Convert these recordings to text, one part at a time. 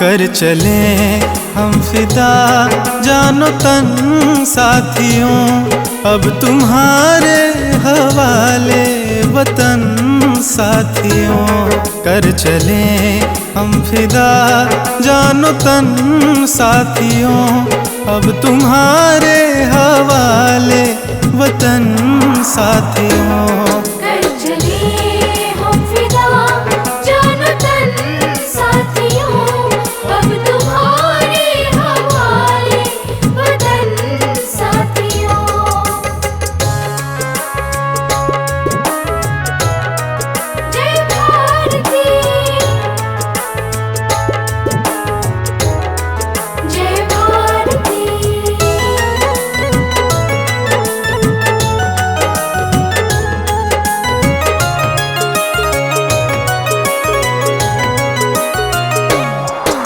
कर चले हम फिदा जानो तन साथियों, अब तुम्हारे हवाले वतन साथियों। कर चले हम फिदा जानो तन साथियों, अब तुम्हारे हवाले वतन साथियों। कर चले हम फिदा जानो तन साथियों, अब तुम्हारे हवाले वतन साथियों। जय भारती, जय भारती।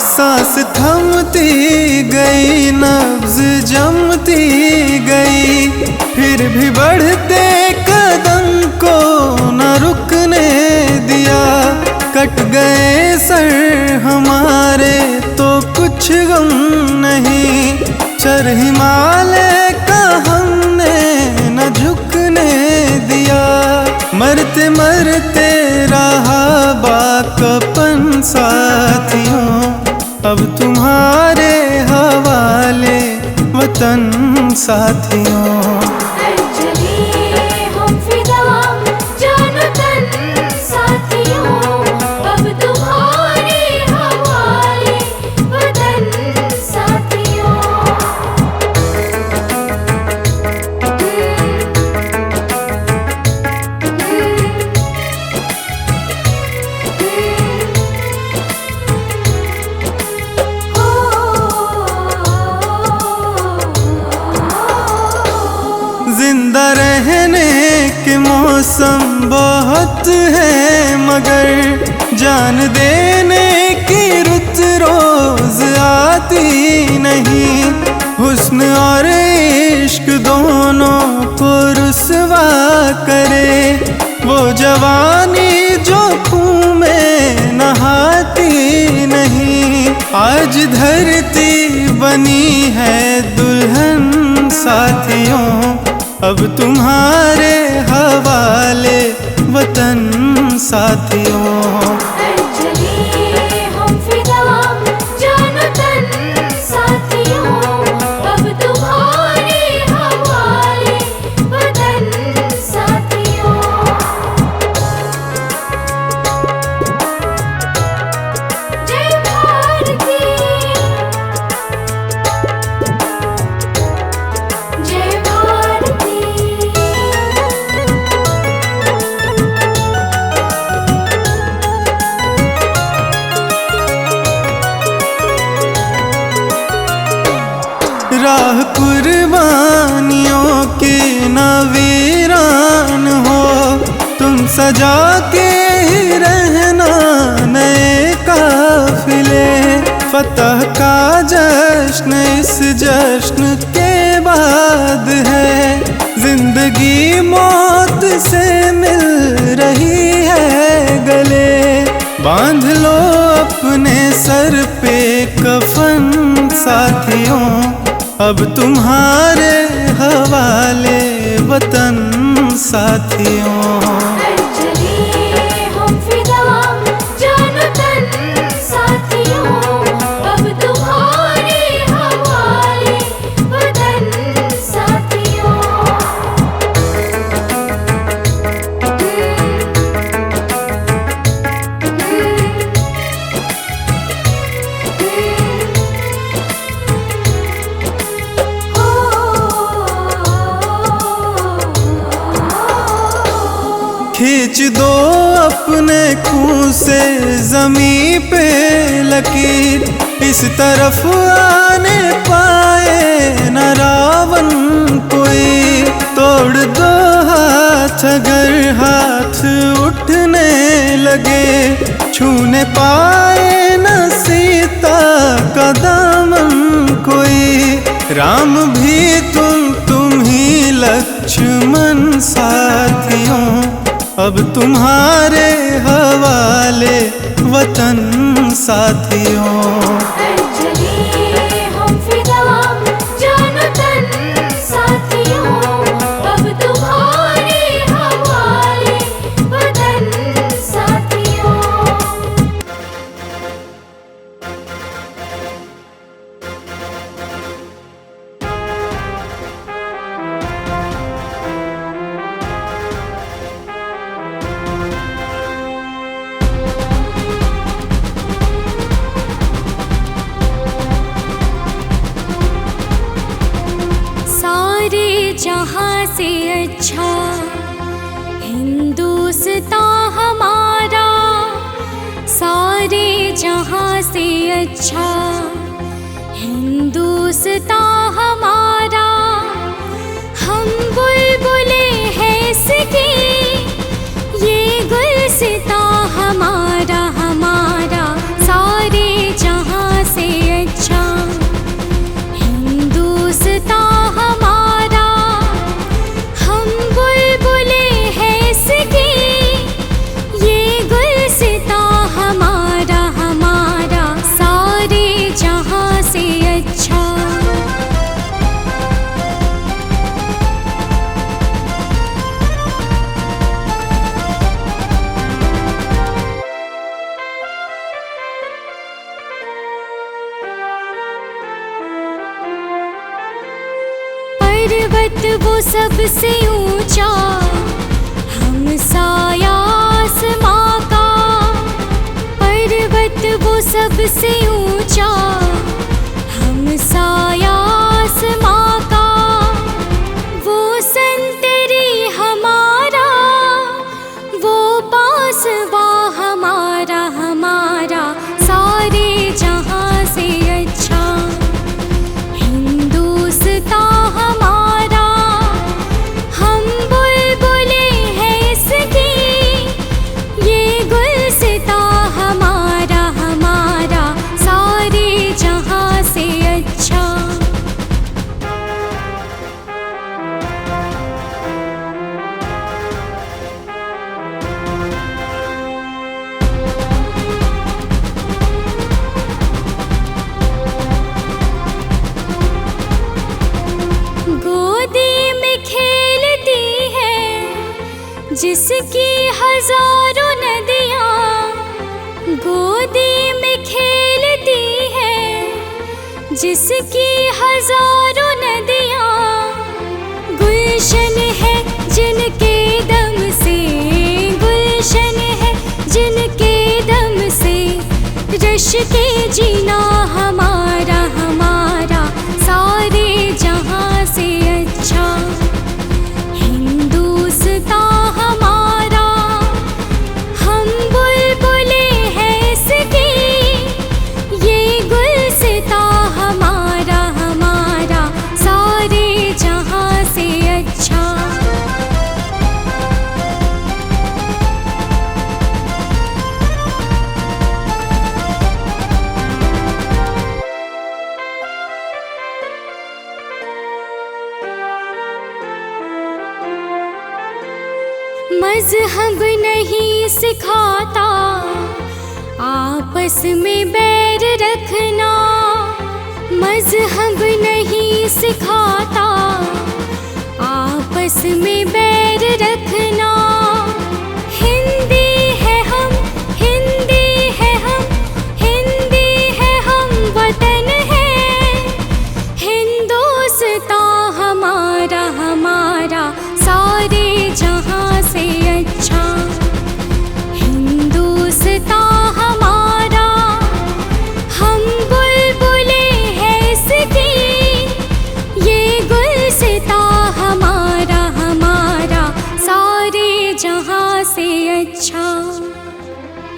सांस थमती गई, नब्ज जमती गई, फिर भी बढ़ते कदम को न रुकने दिया। कट गए सर हमारे तो कुछ गम नहीं, चर हिमालय का हमने न झुकने दिया। मरते मरते रहा बाकपन साथियों, अब तुम्हारे हवाले वतन साथियों। कर चले हम फिदा जानो तन साथियों, अब तुम्हारे हवाले वतन साथियों। जिंदा रहने के मौसम बहुत है, मगर जान देने की रुत रोज आती नहीं। हुस्न और इश्क दोनों को रुसवा करे, वो जवानी जो खून में नहाती नहीं। आज धरती बनी है दुल्हन साथियों, अब तुम्हारे हवाले वतन साथियों। कर चले हम फिदा जानो तन साथियों, अब तुम्हारे हवाले वतन साथियों। जय भारती, जय भारती। राह कुर्बानियों की न वीरान हो, तुम सजा के ही रहना नए काफिले। फतह का जश्न इस जश्न के बाद है, जिंदगी मौत से मिल रही है गले। बांध लो अपने सर पे कफन साथियों, अब तुम्हारे हवाले वतन साथियों। कर चले हम फिदा जानो तन साथियों, अब तुम्हारे हवाले वतन साथियों। खींच दो अपने खून से जमी पे लकीर, इस तरफ आने पाए न रावण कोई। तोड़ दो हाथ अगर हाथ उठने लगे, छूने पाए न सीता का दामन कोई। राम भी तुम ही लक्ष्मण साथियों, अब तुम्हारे हवाले वतन साथियों। कर चले हम फिदा जानो तन साथियों, अब तुम्हारे हवाले वतन साथियों। सारे जहां से अच्छा हिंदुस्तान हमारा, सारे जहां से अच्छा हिंदुस्तान हमारा। हम बुलबुले हैं इसकी, ये गुलसितां हमारा हमारा। सारे जहां से अच्छा हिंदुस्तान हमारा, हम बुलबुले हैं इसकी, ये गुलसितां हमारा हमारा। सारे जहां से अच्छा। पर्वत वो सबसे ऊंचा, हम साया आसमां का। पर्वत वो सबसे ऊंचा, हम साया आसमां का। वो संतरी हमारा, वो पासवा हमारा हमारा। सारे जहां से अच्छा हिंदुस्तान हमारा, हम बुलबुले हैं इसकी, ये गुलसितां हमारा हमारा। सारे जहां से अच्छा। गोदी में खेलती है जिसकी हजारों नदियाँ, गोदी में खेलती है जिसकी हजारों नदियाँ। गुलशन है जिनके दम से, गुलशन है जिनके दम से। रश के जीना हमारा हमारा। सारे जहां से अच्छा हिंदुस्तान हमारा, हम बुलबुले हैं इसकी, ये गुलसितां हमारा हमारा। सारे जहां से अच्छा। मज़हब नहीं सिखाता आपस में बैर रखना, मज़हब नहीं सिखाता आपस में बैर रखना। हिंदी है हम, हिंदी है हम, हिंदी है हम, वतन है हिंदुस्तान हमारा हमारा। सारे जहां से अच्छा हिंदुस्तान हमारा, हम बुलबुले हैं इसकी, ये गुलसितां हमारा हमारा। सारे जहां से अच्छा,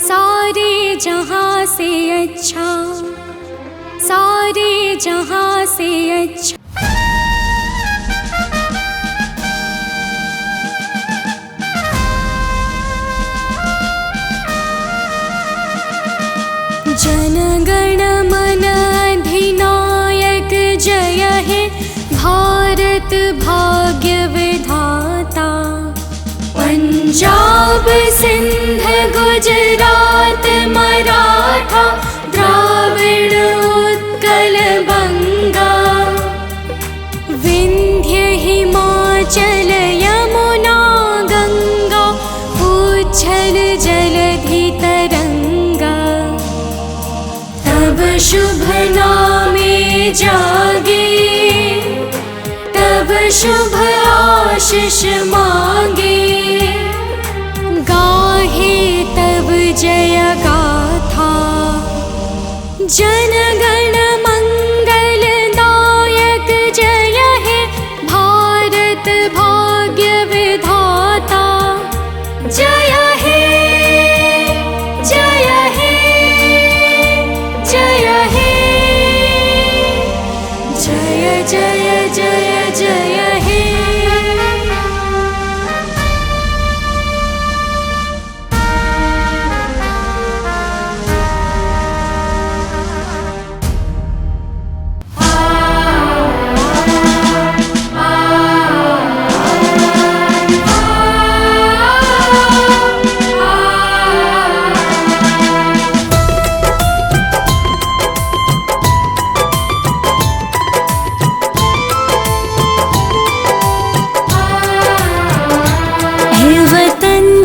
सारे जहां से अच्छा, सारे जहां से अच्छा। जनगण मन अधिनायक जय हे भारत भाग्य विधाता। पंजाब सिंध गुजरात मराठा शुभ नामे जागे, तब शुभ आशीष मांगे। गाहे तब जय गाथा, जन गण मंगलदायक जय हे भारत भाग्य विधाता। जय हे जय हे जय हे, जय जय जय जय हे।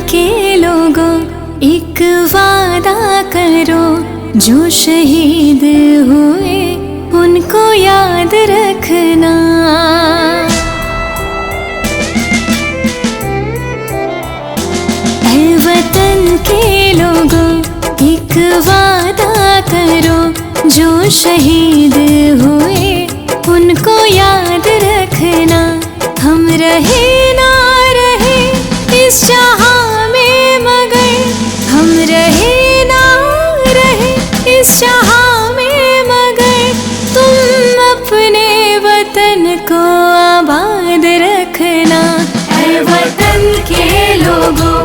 के लोगों एक वादा करो, जो शहीद हुए उनको याद रखना। ऐ वतन के लोगों एक वादा करो, जो शहीद हुए उनको याद रखना। हम रहे ना रहे इस जहां में मगर, हम रहे ना रहे इस जहां में मगर, तुम अपने वतन को आबाद रखना। ऐ वतन के लोगों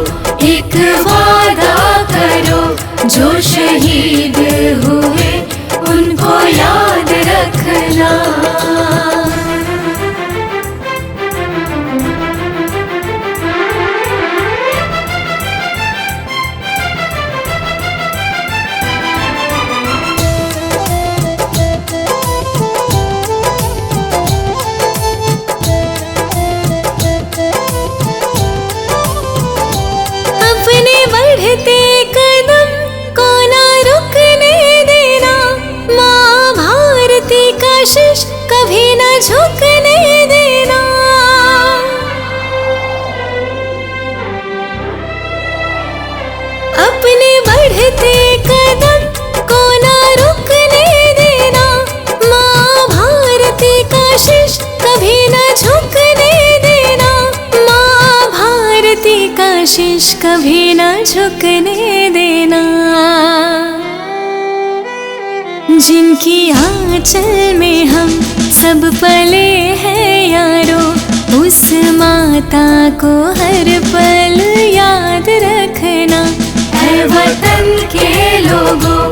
एक वादा करो, जो शहीद हुए उनको याद रखना। बढ़ते कदम को ना रुकने देना, माँ भारती का शीश कभी ना झुकने देना। अपने बढ़ते कदम को ना रुकने देना, माँ भारती का शीश कभी ना झुकने देना। माँ भारती का शीश कभी ना झुकने देना। जिनकी आंचल में हम सब पले हैं यारो, उस माता को हर पल याद रखना। ऐ वतन के लोगों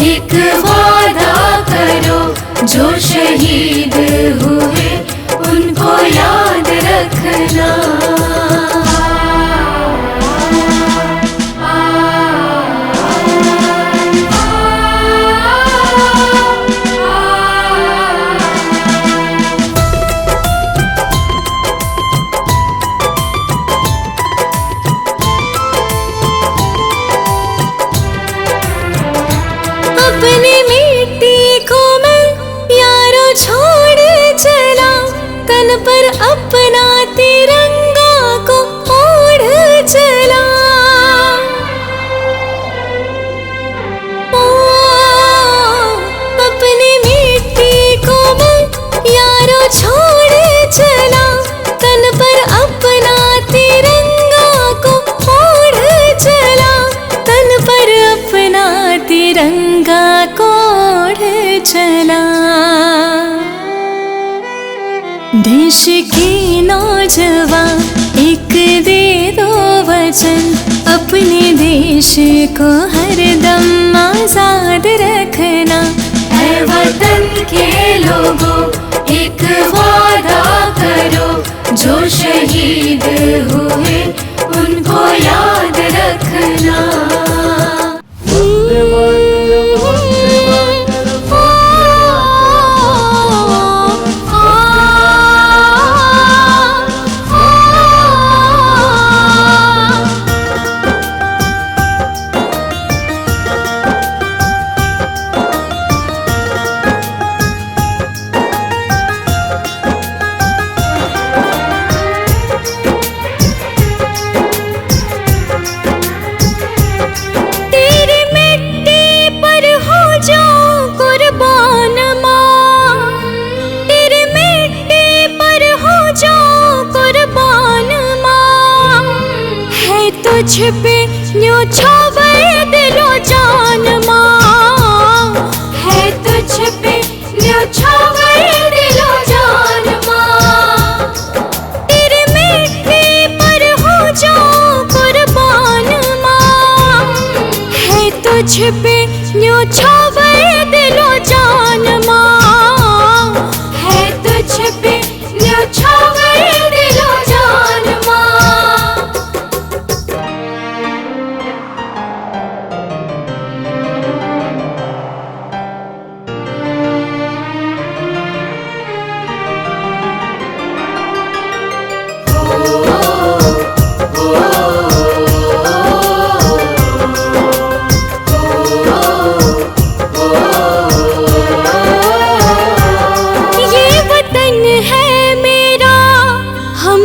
एक वादा करो, जो शहीद हुए उनको याद रखना। अपनी मिट्टी को मैं यारो छोड़ चला, तन पर अपना तिरंगा को ओढ़ चला। ओ, अपनी मिट्टी को मैं यारो छोड़ चला, तन पर अपना तिरंगा को ओढ़ चला। तन पर अपना तिरंगा कोढ़ चला। देश के नौजवान एक दे दो वचन, अपने देश को हरदम आजाद रखना। ऐ वतन के लोगों एक वादा करो, जो शहीद हुए उनको याद रखना। तुझ पे न्योछावर दिलो जान माँ, है तुझ पे न्योछावर दिलो जान माँ। तेरे मिट्टी पर हो जाऊं कुर्बान माँ, है तुझ पे न्योछावर दिलो जान माँ, है तुझ पे न्योछावर दिलो जान माँ।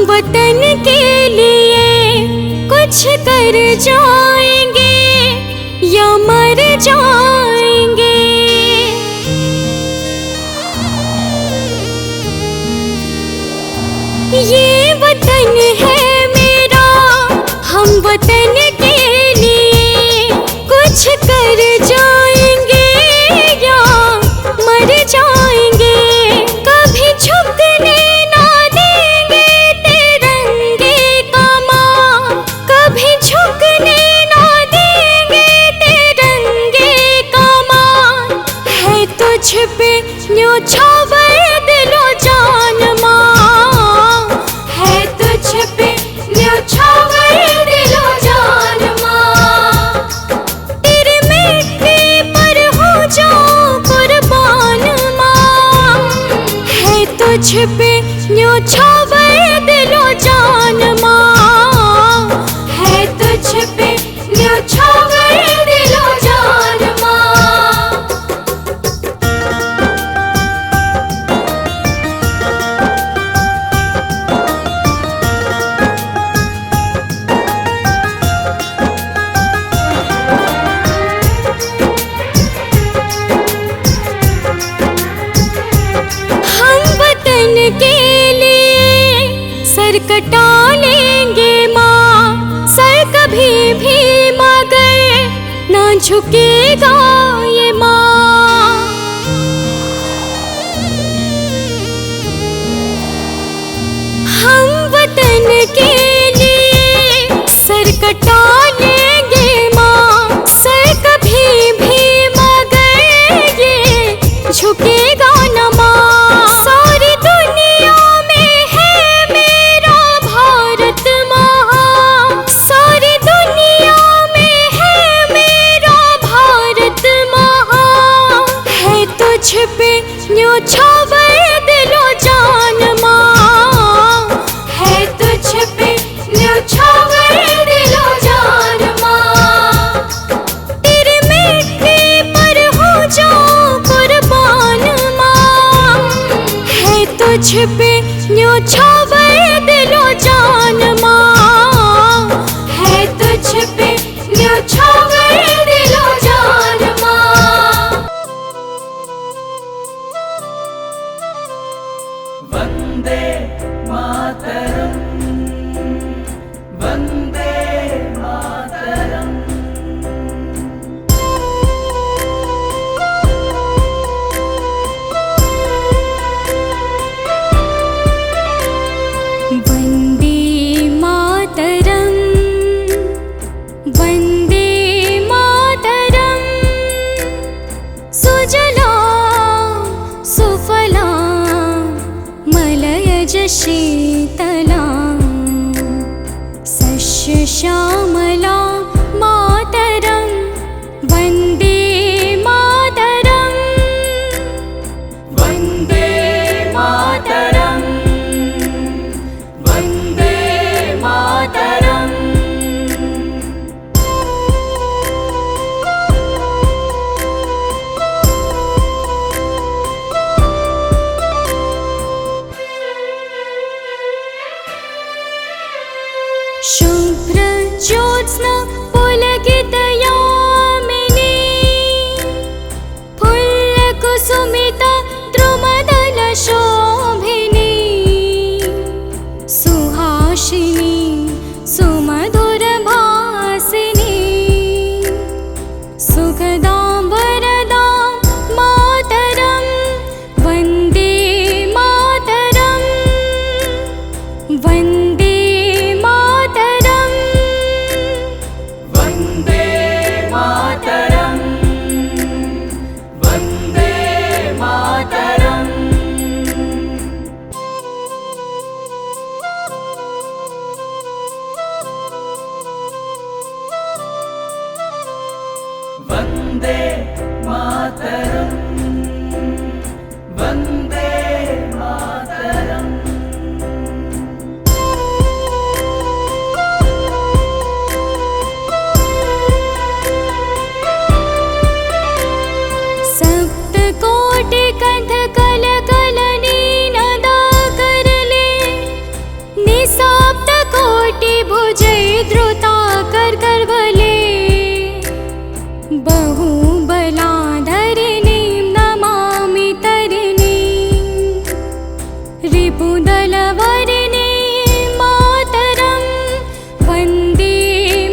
वतन के लिए कुछ कर जाएंगे या मर जाएंगे। ये वतन है मेरा, हम वतन के लिए कुछ कर जाएंगे या मर जाएंगे। कभी झुकने तुझ पे न्योछावर दिलो जान माँ, है तुझ पे न्योछावर दिलो जान माँ। तेरे मिट्टी पर हो जाऊं कुर्बान माँ, है तुझ पे न्योछावर दिलो जान माँ, है तुझ पे न्योछावर दिलो जान माँ। के लिए सर कटा लेंगे माँ, सर कभी भी मगर ना झुकेगा ये माँ। हम वतन के लिए सर कटा लेंगे माँ, सर कभी भी मगर ये झुकेगा न माँ। सारी दुनिया में है मेरा भारत माँ, सारी दुनिया में है मेरा भारत माँ, है तुझ पे न्योछावर दिलो जान माँ, है तुझ पे न्योछावर दिलो जान माँ। तेरे मिट्टी पर हो जाऊं कुर्बान माँ, है तुझ पे न्योछावर दिलो जान माँ, है तुझ पे न्योछावर दिलो जान माँ। वंदे मातरम, वंदे मातरम। वंदे मातरम, वंदे मातरम। सुजलां सुफलां मलयज शीतलां, सस्यश्यामलां मातरं वन्दे मातरम्। वन्दे मातरम्, वन्दे मातरम्। शुभ्र ज्योति मातरम् वन्दे मातरम् सप्तकोटिकण्ठ कलकलनीनदा करले निसप्तकोटिभुजै द्रुता करकरबले बहुबलाधरिणीं नमामि तरिणीं रिपुदलवरिणीं मातरं वन्दे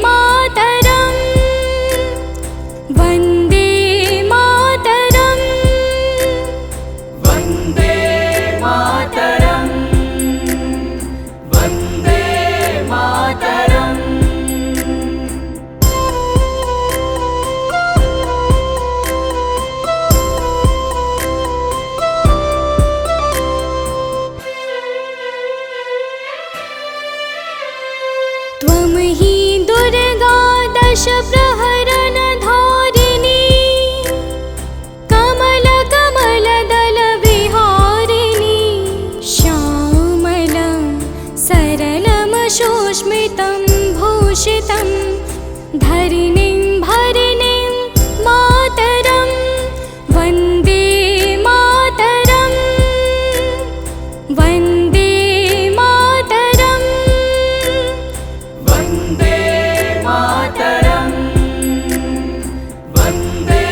मातरं वन्दे मातरं वन्दे मातरम् वन्दे मातरम् त्वं हि दुर्गा दश प्रहरण धारिणी कमलकमलदलविहारिणी श्यामलं सरलं सुस्मितं भूषितं धरिणीं भरिणीं मातरं वन्दे मातरं वन्दे मातरं वन्दे मातरम् वन्दे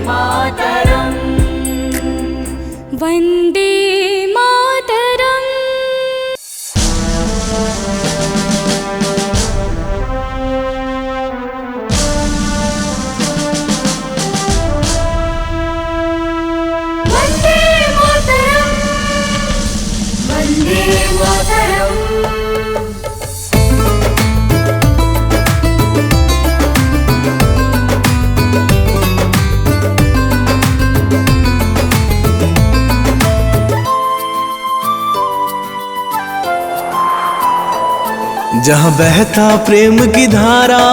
मातरम् वन्दे मातरम् वन्दे मातरम् वन्दे मातरम् जहाँ बहता प्रेम की धारा,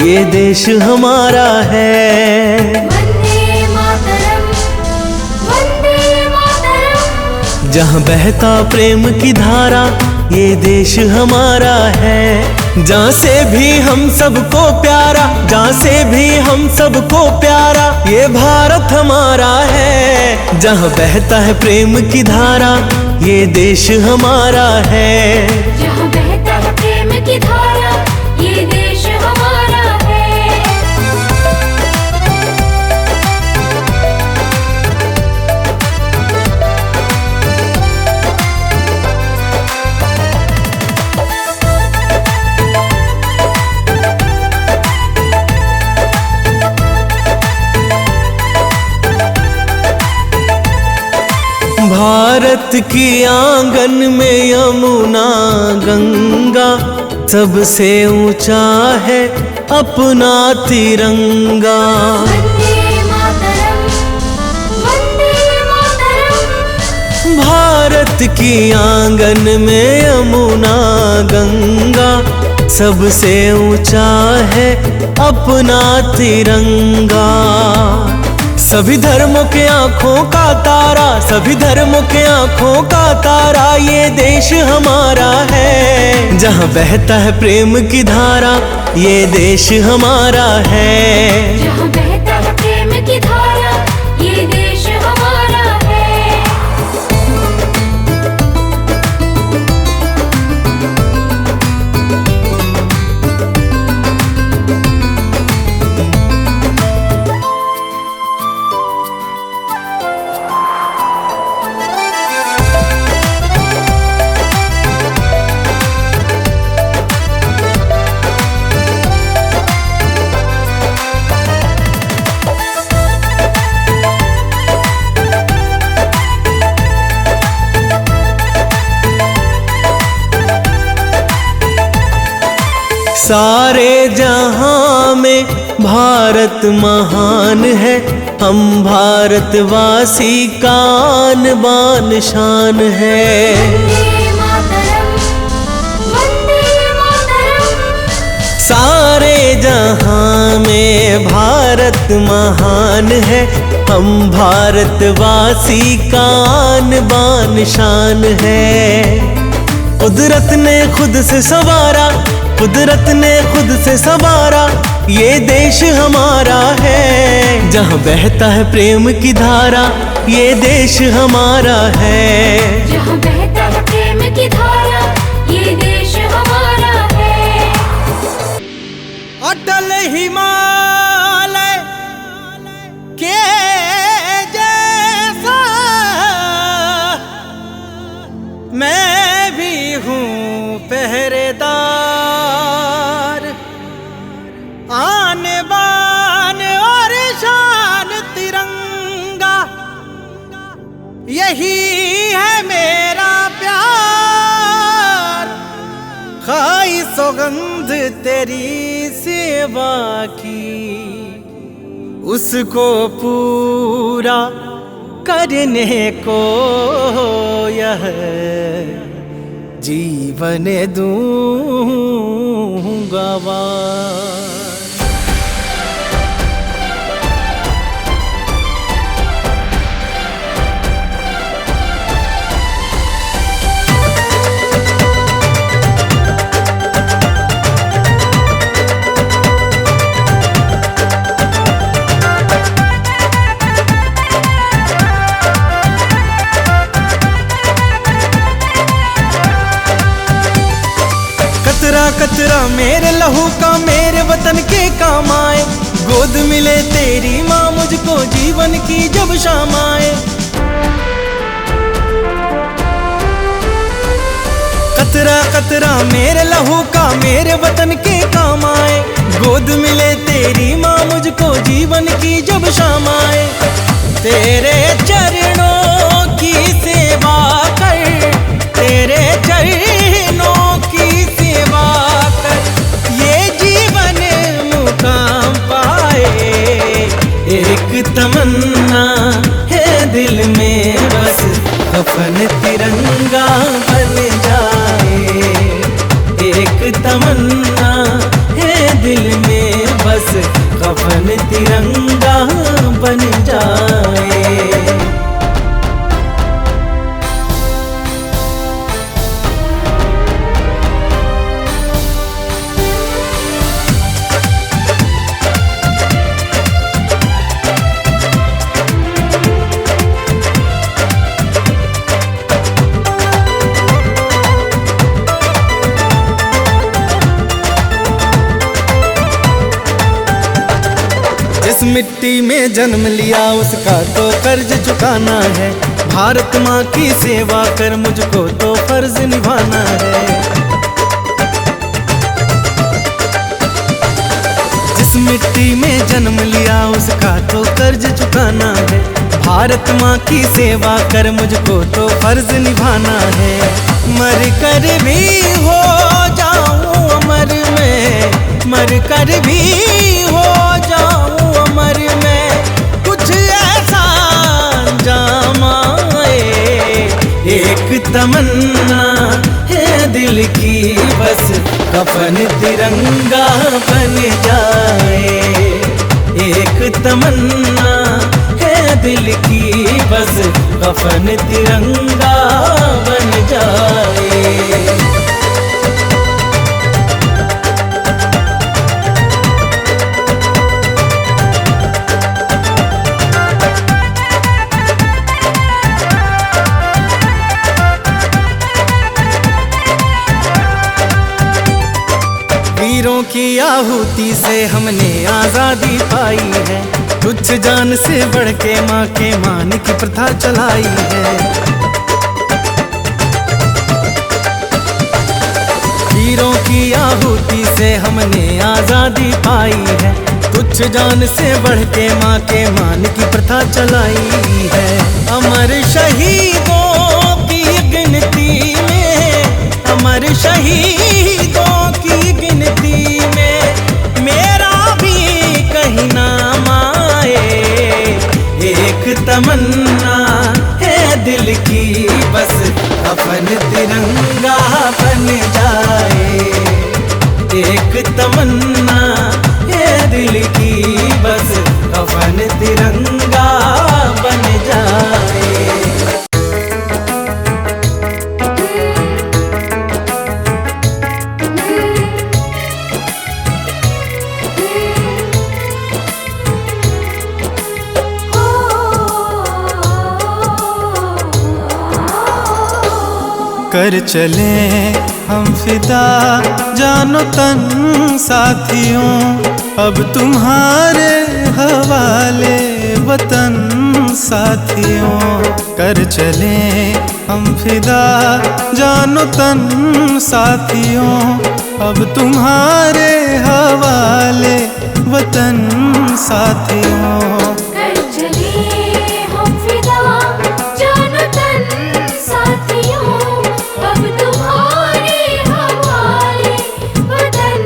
ये देश हमारा है। वन्दे मातरम् वन्दे मातरम् जहाँ बहता प्रेम की धारा, ये देश हमारा है। जहाँ से भी हम सबको प्यारा, जहाँ से भी हम सबको प्यारा, ये भारत हमारा है। जहाँ बहता है प्रेम की धारा, ये देश हमारा है। जहाँ बहता है प्रेम की धारा, ये देश हमारा है। भारत की आंगन में यमुना गंगा, सबसे ऊंचा है अपना तिरंगा। वन्दे मातरम् वन्दे मातरम् भारत की आंगन में यमुना गंगा, सबसे ऊंचा है अपना तिरंगा। सभी धर्मों के आँखों का तारा, सभी धर्मों के आँखों का तारा, ये देश हमारा है। जहाँ बहता है प्रेम की धारा, ये देश हमारा है। जहाँ बहता है प्रेम की धारा, ये देश हमारा है। सारे जहां में भारत महान है, हम भारतवासी का आन बान शान है। वन्दे मातरम् वन्दे मातरम् सारे जहां में भारत महान है, हम भारतवासी का आन बान शान है। कुदरत ने खुद से संवारा, कुदरत ने खुद से संवारा, ये देश हमारा है। जहाँ बहता है प्रेम की धारा, ये देश हमारा है। जहाँ बहता है प्रेम की धारा, ये देश हमारा है। अटल हिमालय के जैसा मैं भी हूँ पहरेदार, आन बान और शान तिरंगा, यही है मेरा प्यार। खाई सौगंध तेरी सेवा की, उसको पूरा करने को यह जीवन दूंगा वार। कतरा कतरा मेरे लहू का मेरे वतन के काम आए, गोद मिले तेरी माँ मुझको जीवन की जब शाम आए। कतरा कतरा मेरे लहू का मेरे वतन के काम आए, गोद मिले तेरी माँ मुझको जीवन की जब शाम आए। तेरे चरणों की सेवा कर, तेरे चरणों की सेवा कर, ये जीवन मुकाम पाए। एक तमन्ना है दिल में बस, कफन तिरंगा बन जाए। एक तमन्ना है दिल में बस, कफन तिरंगा बन जाए। जिस मिट्टी में जन्म लिया उसका तो कर्ज चुकाना है, भारत माँ की सेवा कर मुझको तो फर्ज निभाना है। जिस मिट्टी में जन्म लिया उसका तो कर्ज चुकाना है, भारत माँ की सेवा कर मुझको तो फर्ज निभाना है। मर कर भी हो जाऊं अमर में, मर कर भी हो जाऊं अमर में, कुछ ऐसा अंजाम आए। एक तमन्ना है दिल की बस, कफन तिरंगा बन जाए। एक तमन्ना है दिल की बस, कफन तिरंगा बन जाए। वीरों की आहुति से हमने आजादी पाई है, तुच्छ जान से बढ़ के माँ के मान की प्रथा चलाई है। वीरों की आहुति से हमने आजादी पाई है, तुच्छ जान से बढ़ के माँ के मान की प्रथा चलाई है। अमर शहीदों की गिनती में, अमर शहीदों की गिनती में मेरा भी कहीं नाम आए। एक तमन्ना है दिल की बस, कफन तिरंगा बन जाए। एक तमन्ना तिरंगा बन जाए। कर चले हम फिदा जानो तन साथियों, अब तुम्हारे हवाले वतन साथियों। कर चले हम फिदा जानो तन साथियों, अब तुम्हारे हवाले वतन साथियों। कर चले हम फिदा जानो तन साथियों, अब तुम्हारे हवाले वतन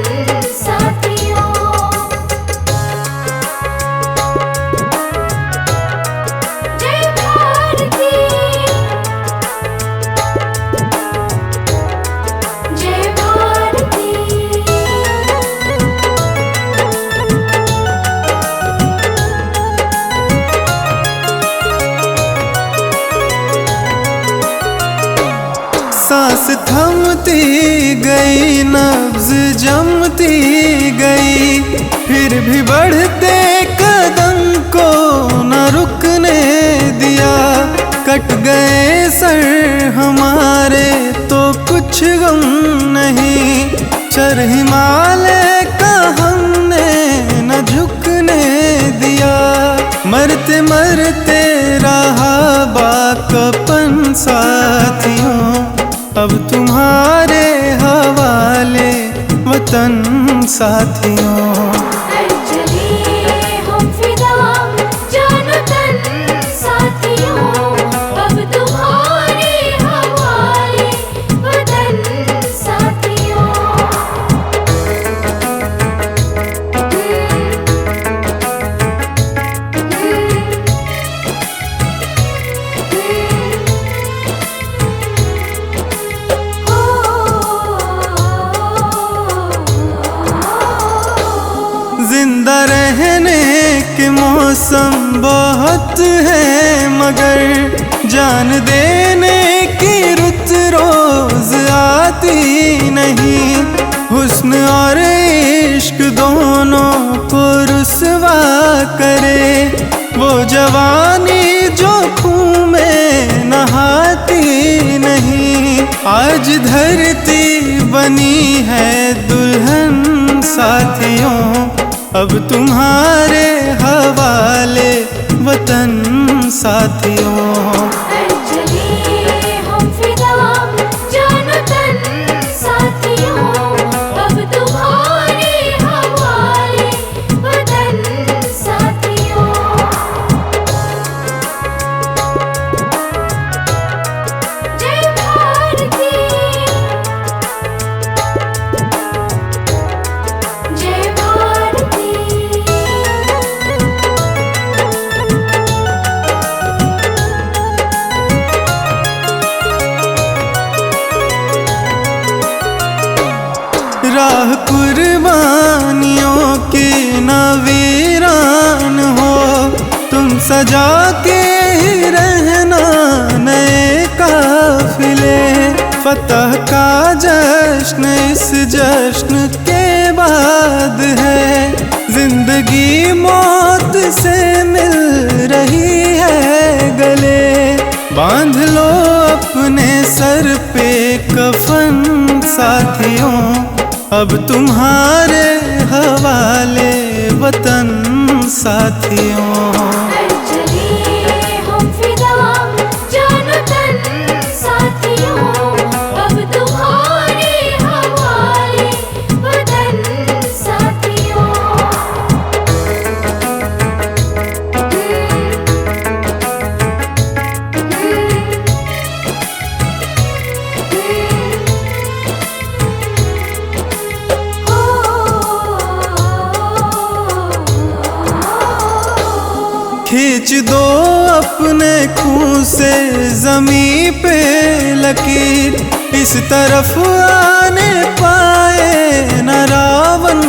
साथियों। जय भारती, जय भारती। सांस थमती गई, नब्ज जमती गई, फिर भी बढ़ते कदम को न रुकने दिया। कट गए सर हमारे तो कुछ गम नहीं, चर हिमालय का हमने न झुकने दिया। मरते मरते रहा बाकपन साथियों, अब तुम्हारे हवाले वतन साथियों। कर चले हम फिदा जानो तन साथियों, अब तुम्हारे हवाले वतन साथियों। जिंदा रहने के मौसम बहुत है, मगर जान देने की रुत रोज आती नहीं। हुस्न और इश्क दोनों को रुसवा करे, वो जवानी जो खून में नहाती नहीं। आज धरती बनी है दुल्हन साथियों, अब तुम्हारे हवाले वतन साथियों। कर चले हम फिदा जानो तन साथियों, अब तुम्हारे हवाले वतन साथियों। जय भारती, जय भारती। राह कुर्बानियों की न वीरान हो, तुम सजा के ही रहना नए काफिले। फतह का जश्न इस जश्न के बाद है, जिंदगी मौत से मिल रही है गले। बांध लो अपने सर पे कफन साथियों, अब तुम्हारे हवाले वतन साथियों। कर चले हम फिदा जानो तन साथियों, अब तुम्हारे हवाले वतन साथियों। खींच दो अपने खून से जमी पे लकीर, इस तरफ आने पाए न रावण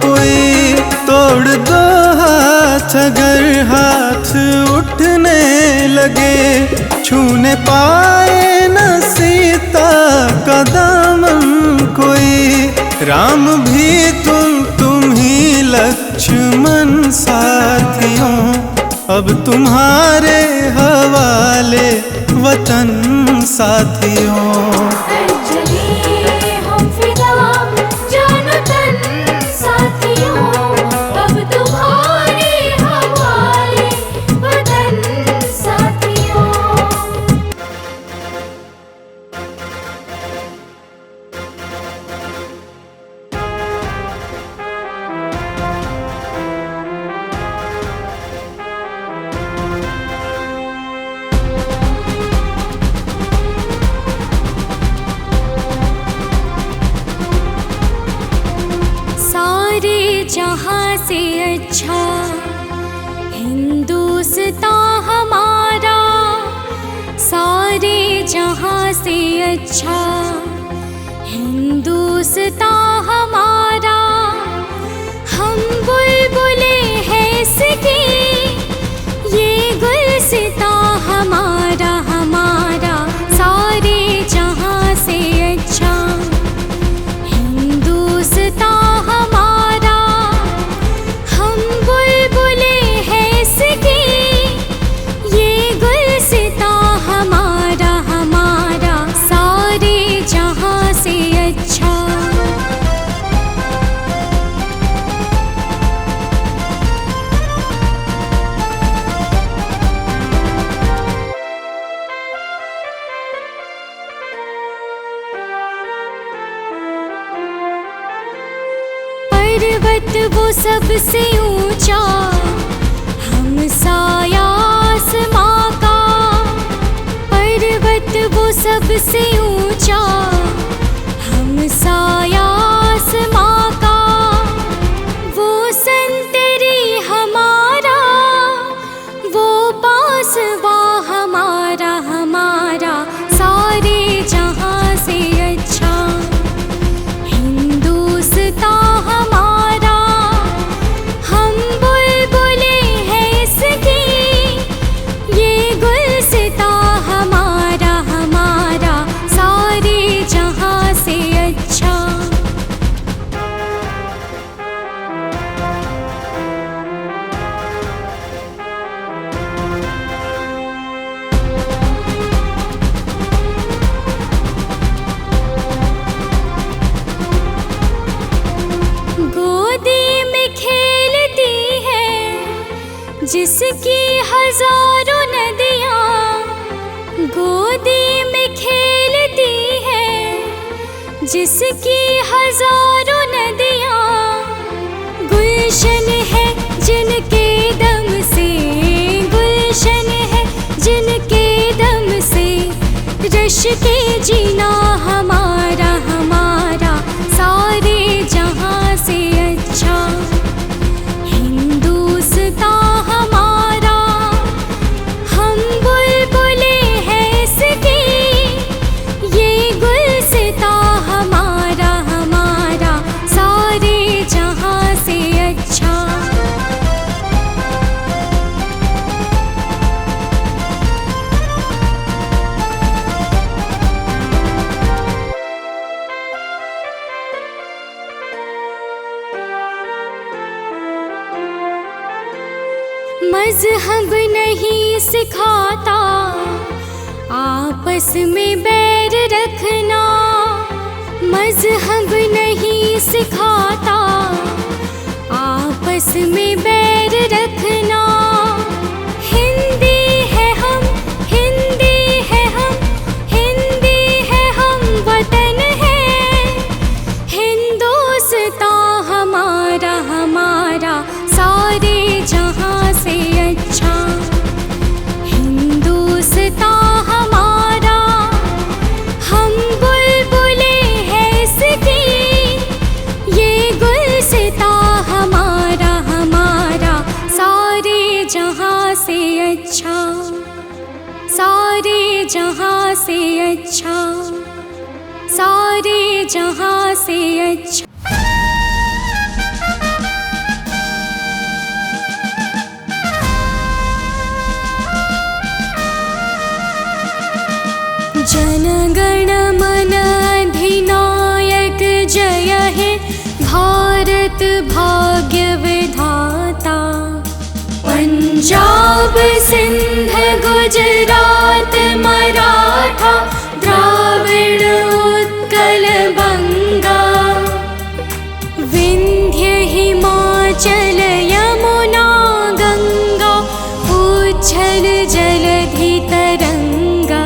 कोई। तोड़ दो हाथ साथ अगर हाथ उठने लगे, छूने पाए न सीता का दामन कोई। राम भी तुम ही लक्ष्मण साथियों, अब तुम्हारे हवाले वतन साथियों। चले हम फिदा जानो तन साथियों, अब तुम्हारे हवाले वतन साथियों। सारे जहां से अच्छा हिंदुस्तान हमारा, सारे जहां से अच्छा हिंदुस्तान हमारा। हम बुलबुले हैं इसकी, ये गुलसितां हमारा हमारा। सारे जहां से अच्छा हिंदुस्तान हमारा, हम बुलबुले हैं इसकी, ये गुलसितां हमारा हमारा। सारे जहां से अच्छा। पर्वत वो सबसे ऊंचा, हम साया आसमां का। पर्वत वो सबसे ऊंचा, हम साया आसमां का। वो संतरी हमारा, वो पासवा हमारा हमारा। सारे जहां से अच्छा हिंदुस्तान हमारा, हम बुलबुले हैं इसकी, ये गुलसितां हमारा हमारा। सारे जहां से अच्छा। गोदी में खेलती है जिसकी हजारों नदियाँ, गोदी में खेलती है जिसकी हजारों नदियाँ। गुलशन है जिनके दम से, गुलशन है जिनके दम से। रश के जीना हमारा हमारा। सारे जहां से अच्छा हिंदुस्तान हमारा, हम बुलबुले हैं इसकी, ये गुलसितां हमारा हमारा। सारे जहां से अच्छा। मज़हब नहीं सिखाता आपस में बैर रखना, मज़हब नहीं सिखाता आपस में बैर रखना। हिंदी है हम, हिंदी है हम, हिंदी है हम, वतन है हिंदुस्तान हमारा हमारा। सारे जहां से अच्छा हिंदुस्तान हमारा, हम बुलबुले हैं इसकी, ये गुलसितां हमारा हमारा। सारे जहां से अच्छा, सारे जहां से अच्छा, सारे जहां से अच्छा। भाग्य विधाता। पंजाब सिंध गुजरात मराठा द्राविड़ उत्कल बंगा, विंध्य हिमाचल यमुना गंगा उच्छल जलधि तरंगा।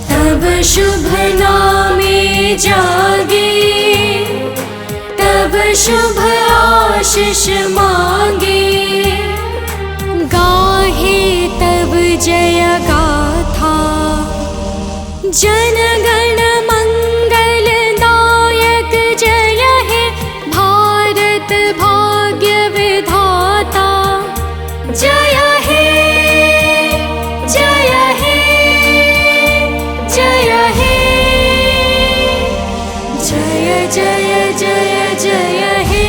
तब शुभ नामे जागे, तब शुभ आशीष मांगे, गाहे तब जय गाथा। जन गण मंगल दायक जय हे भारत भाग्य विधाता। जय हे जय हे जय हे, जय जय जय जय हे।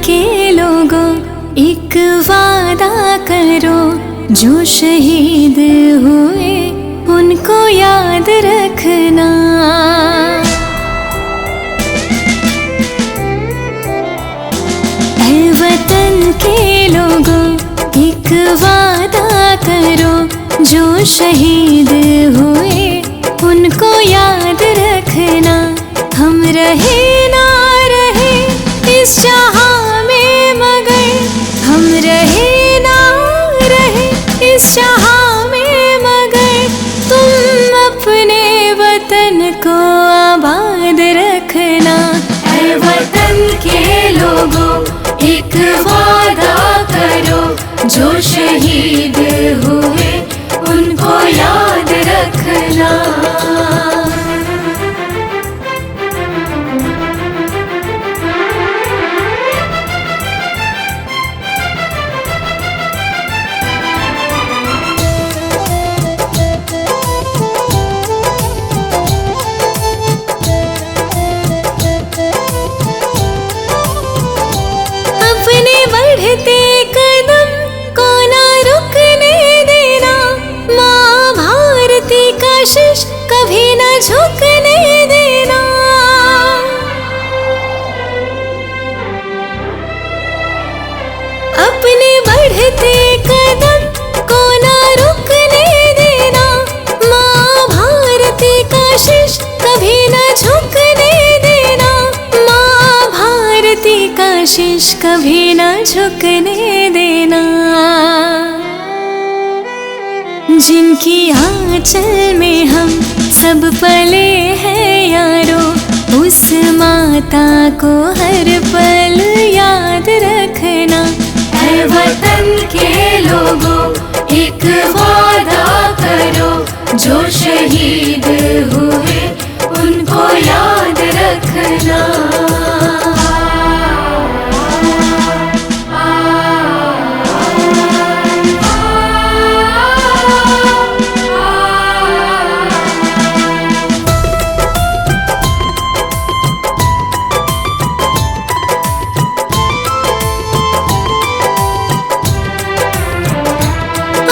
के लोगों एक वादा करो, जो शहीद हुए उनको याद रखना। ऐ वतन के लोगों एक वादा करो, जो शहीद हुए उनको याद रखना। हम रहे ना रहे इस जहां में मगर, हम रहे ना रहे इस जहां में मगर, तुम अपने वतन को आबाद रखना। ऐ वतन के लोगों एक वादा करो, जो शहीद हुए उनको याद रखना। बढ़ते कदम को ना रुकने देना, माँ भारती का शीश कभी ना झुकने देना। अपने बढ़ते कदम को ना रुकने देना, माँ भारती का शीश कभी ना झुकने देना। माँ भारती का शीश कभी ना झुकने देना। जिनकी आंचल में हम सब पले हैं यारो, उस माता को हर पल याद रखना। ऐ वतन के लोगों एक वादा करो, जो शहीद हुए उनको याद रखना।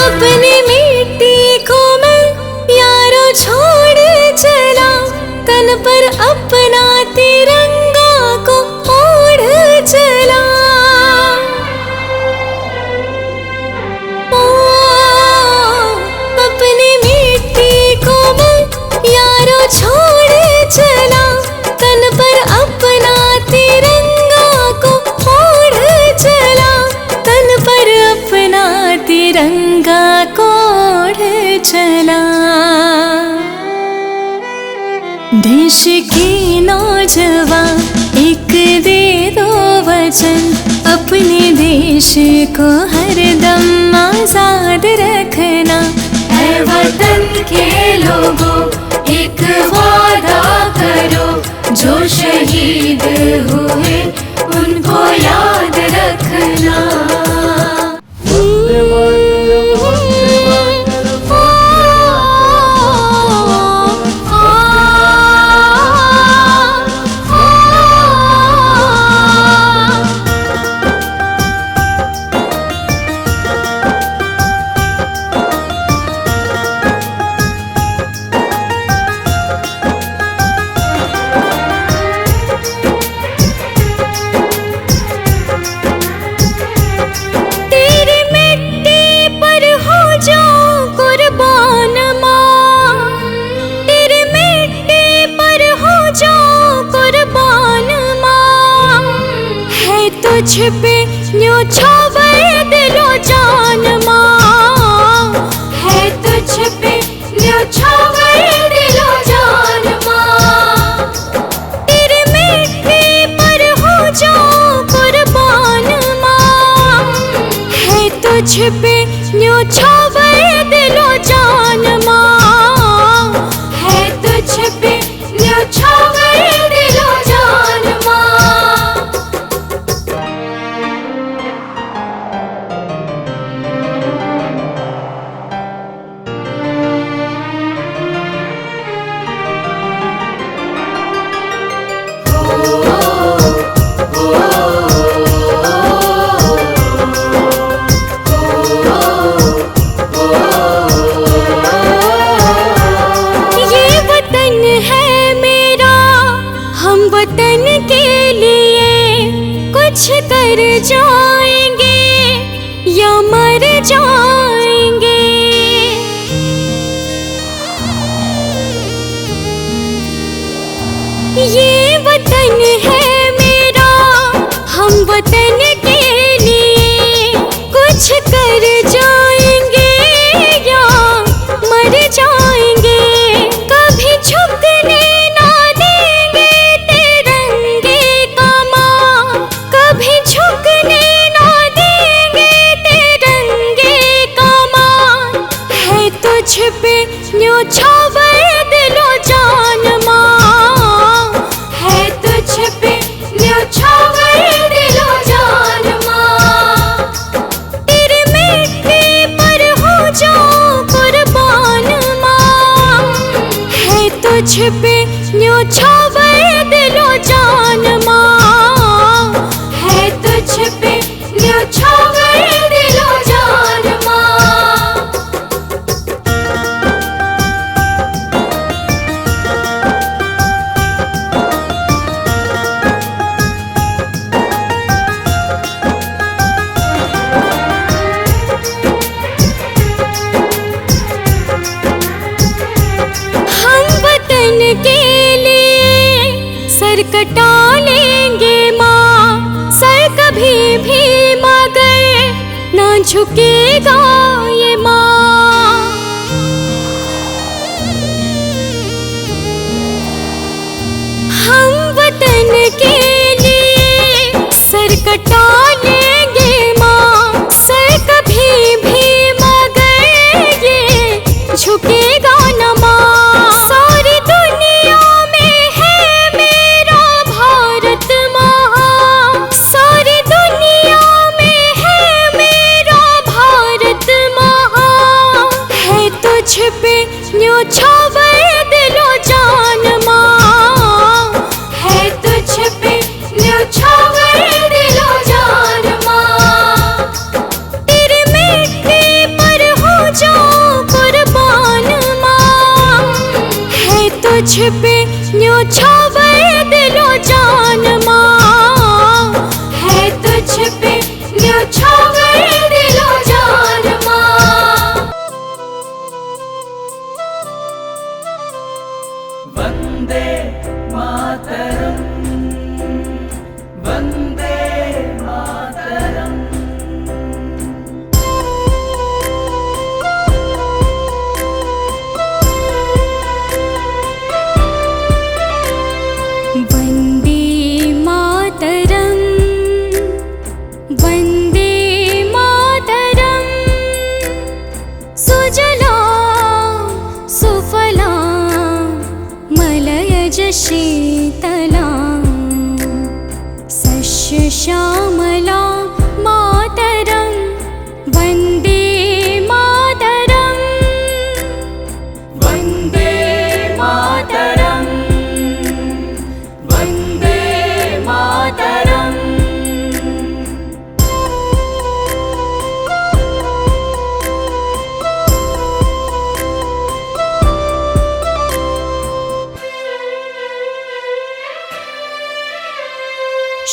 अपनी मिट्टी को मैं यारो छोड़ चला, तन पर अपना तिरंगा को ओढ़ चला। ओ, अपनी मिट्टी को मैं यारो छोड़ चला, तन पर अपना तिरंगा को ओढ़ चला। तन पर अपना तिरंगा कोढ़ चला। देश की नौजवान एक दे दो वचन, अपने देश को हरदम आजाद रखना। ऐ वतन के लोगों एक वादा करो, जो शहीद हुए उनको याद रखना। तुझ पे न्योछावर दिलो जान माँ, है तुझ पे न्योछावर दिलो जान माँ। तेरे मिट्टी पर हो जाऊं कुर्बान माँ, है तुझ पे न्योछावर दिलो जान माँ, है तुझ पे न्योछावर दिलो जान माँ। वतन के लिए कुछ कर जाएंगे या मर जाएंगे। ये वतन है मेरा, हम वतन के लिए कुछ कर जाएंगे या मर जाएंगे। कभी झुकने तुझ पे न्योछावर दिलो जान माँ, है तुझ पे न्योछावर दिलो जान माँ। तेरे मिट्टी पर हो जाऊं कुर्बान माँ, है तुझ पे न्योछावर दिलो जान माँ, है तुझ पे न्योछावर दिलो जान माँ। के लिए सर कटा लेंगे माँ, सर कभी भी मगर ना झुकेगा ये माँ। हम वतन के लिए सर कटा लेंगे माँ, सर कभी भी मगर ये झुकेगा न माँ। सारी दुनिया में है मेरा भारत माँ, सारी दुनिया में है मेरा भारत श्यामला मातरं वन्दे मातरम् वन्दे मातरम् वन्दे मातरम्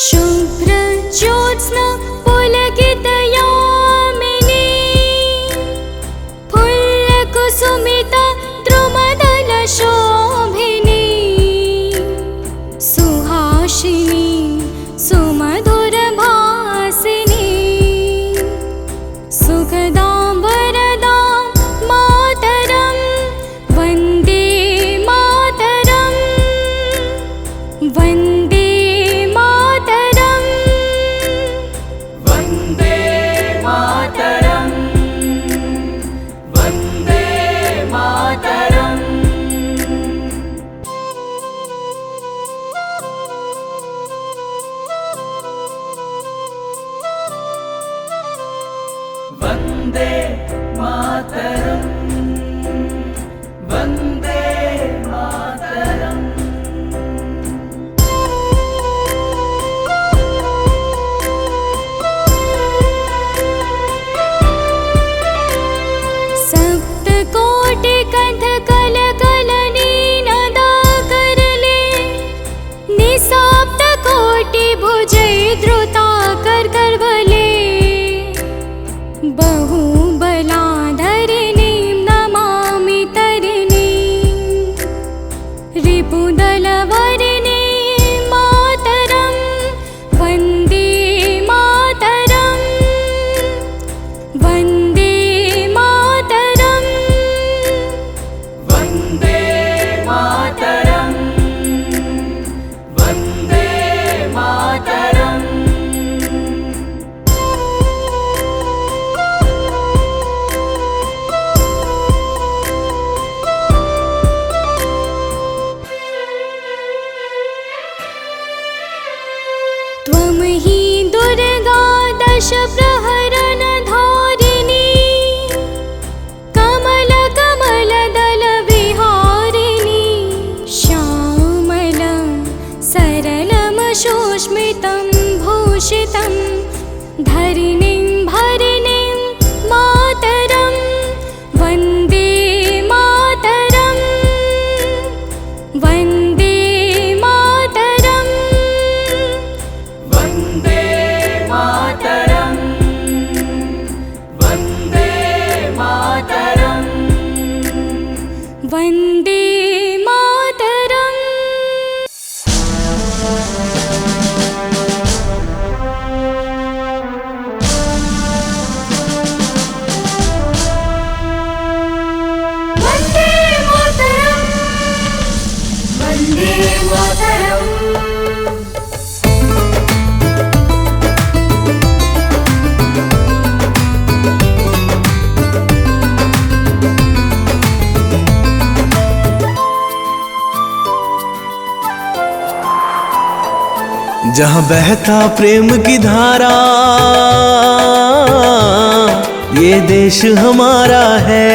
शुभ्र ज्योत्स्ना पुलकितयामिनी फुल्लकुसुमिता द्रुमदलशोभिनी सुहासिनी सुमधुरभासिनी सुखदां वरदां मातरं वन्दे मातरम् वन्दे मातरम् वन्दे मातरम् वन्दे मातरम् वन्दे मातरम् वन्दे मातरम् सप्तकोटिकण्ठकलकलनीनदाकरले निःसप्तकोटिभुजैर्धृताकरकरबले बहुबलाधरिणीं नमामि तरिणीं रिपुदलवरिणीं मातरं वन्दे मातरम् वन्दे मातरम् वन्दे मातरम् वन्दे मातरम् त्वं हि दुर्गा दश प्रहरणधारिणी कमलकमलदलविहारिणी श्यामलं सरलं सुस्मितं भूषितं धरिणीं भरिणीं मातरं वन्दे मातरम् वन्दे मातरम् वन्दे मातरम् वन्दे मातरम् वन्दे मातरम् वन्दे मातरम् वन्दे मातरम् जहाँ बहता प्रेम की धारा ये देश हमारा है।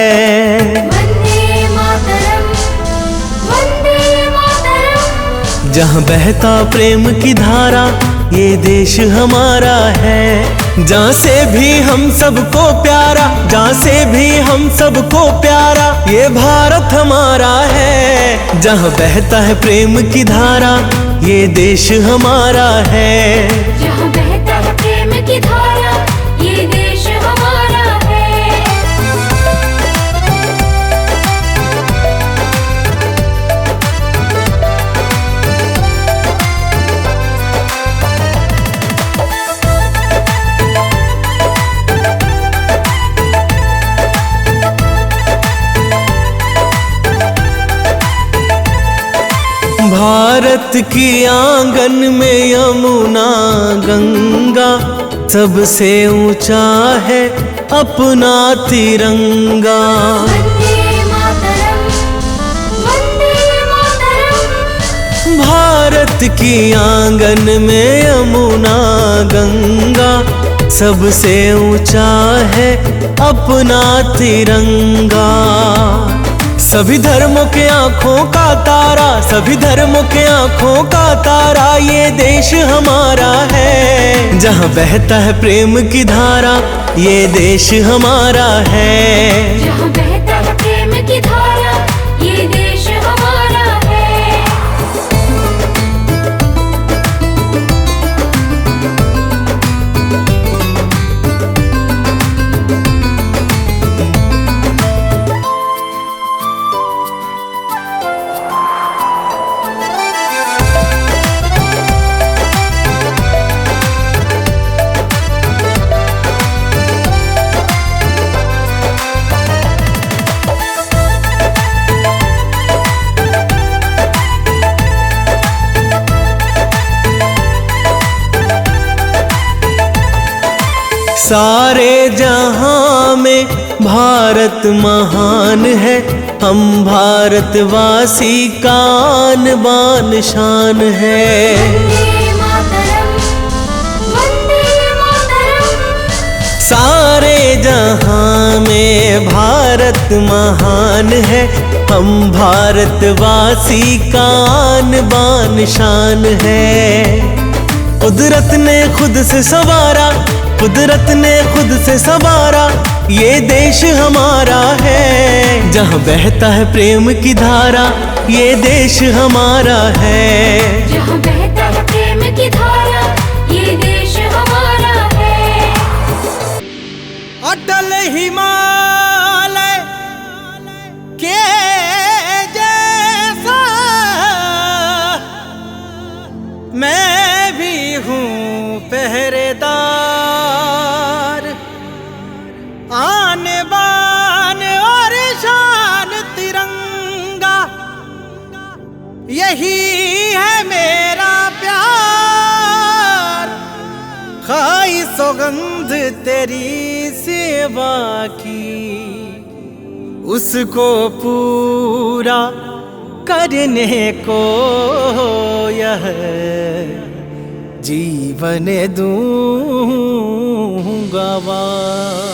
वन्दे मातरम् वन्दे मातरम् जहाँ बहता प्रेम की धारा ये देश हमारा है। जहाँ से भी हम सबको प्यारा, जहाँ से भी हम सबको प्यारा ये भारत हमारा है। जहाँ बहता है प्रेम की धारा ये देश हमारा है। जहाँ बहता है प्रेम की धारा ये देश हमारा है। भारत की आंगन में यमुना गंगा सबसे ऊंचा है अपना तिरंगा। वन्दे मातरम् वन्दे मातरम् भारत की आंगन में यमुना गंगा, सबसे ऊंचा है अपना तिरंगा। सभी धर्मों के आंखों का तारा, सभी धर्मों के आंखों का तारा, ये देश हमारा है। जहाँ बहता है प्रेम की धारा, ये देश हमारा है। जहाँ बहता है प्रेम की धारा, ये देश हमारा है। सारे जहां में भारत महान है, हम भारतवासी का आन बान शान है। वंदे मातरम, वंदे मातरम। सारे जहां में भारत महान है, हम भारतवासी का आन बान शान है। कुदरत ने खुद से संवारा, कुदरत ने खुद से संवारा, ये देश हमारा है। जहाँ बहता है प्रेम की धारा, ये देश हमारा है। जहाँ बहता है प्रेम की धारा, ये देश हमारा है। अटल हिमालय के जैसा मैं भी हूँ पहरेदार, आन बान और शान तिरंगा, यही है मेरा प्यार। खाई सौगंध तेरी सेवा की, उसको पूरा करने को यह जीवन दूंगा वार।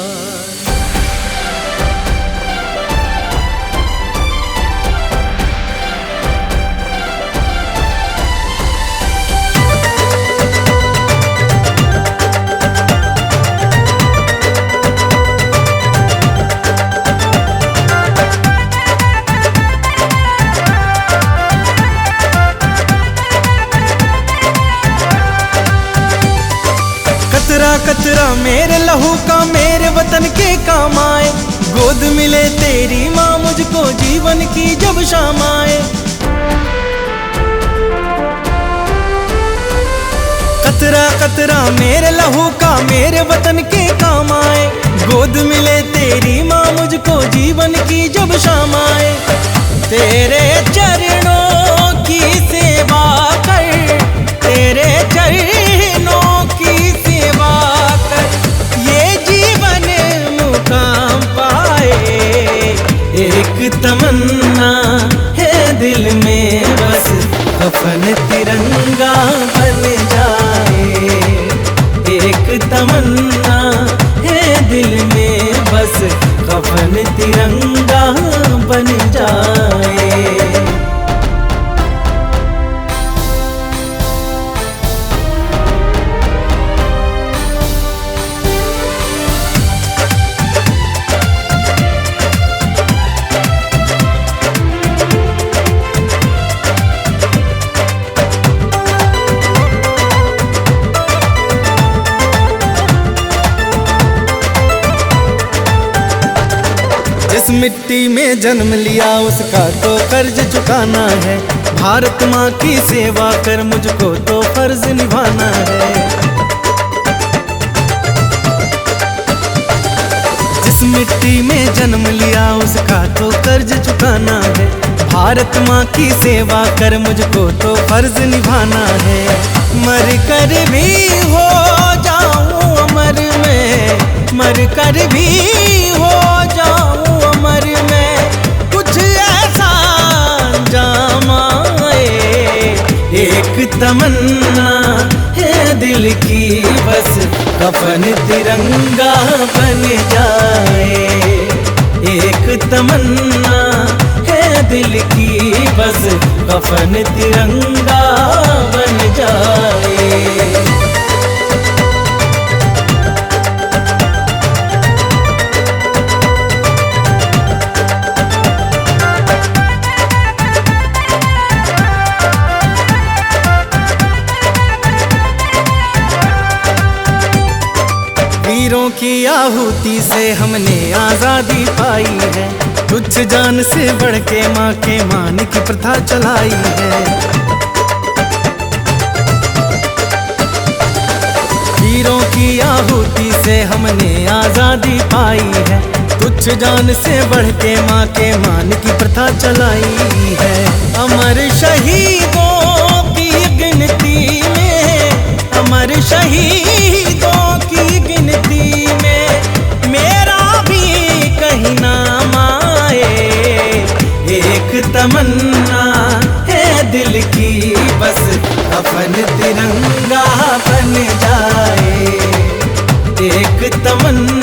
कतरा कतरा मेरे लहू का मेरे वतन के काम आए, गोद मिले तेरी माँ मुझको जीवन की जब शाम आए। कतरा कतरा मेरे लहू का मेरे वतन के काम आए, गोद मिले तेरी माँ मुझको जीवन की जब शाम आए। तेरे चरणों की सेवा कर, तेरे चरणों की सेवा कर, ये जीवन मुकाम पाए। एक तमन्ना है दिल में बस, कफन तिरंगा बन जाए। एक तमन्ना है दिल में बस, कफन तिरंगा बन जाए। जिस मिट्टी में जन्म लिया उसका तो कर्ज चुकाना है। भारत माँ की सेवा कर मुझको तो फर्ज निभाना है। जिस मिट्टी में जन्म लिया उसका तो कर्ज चुकाना है। भारत माँ की सेवा कर मुझको तो फर्ज निभाना है। मर कर भी हो जाऊं अमर में, मर कर भी हो जाऊं अमर में, कुछ ऐसा अंजाम आए। एक तमन्ना है दिल की बस कफन तिरंगा बन जाए। एक तमन्ना है दिल की बस कफन तिरंगा बन जाए। वीरों की आहुति से हमने आजादी पाई है, तुच्छ जान से बढ़ के माँ के मान की प्रथा चलाई है। वीरों की आहुति से हमने आजादी पाई है, तुच्छ जान से बढ़ के माँ के मान की प्रथा चलाई है। अमर शहीदों की गिनती में, अमर शहीदों की गिनती में मेरा भी कहीं नाम आए। एक तमन्ना है दिल की बस कफन तिरंगा बन जाए। एक तमन्ना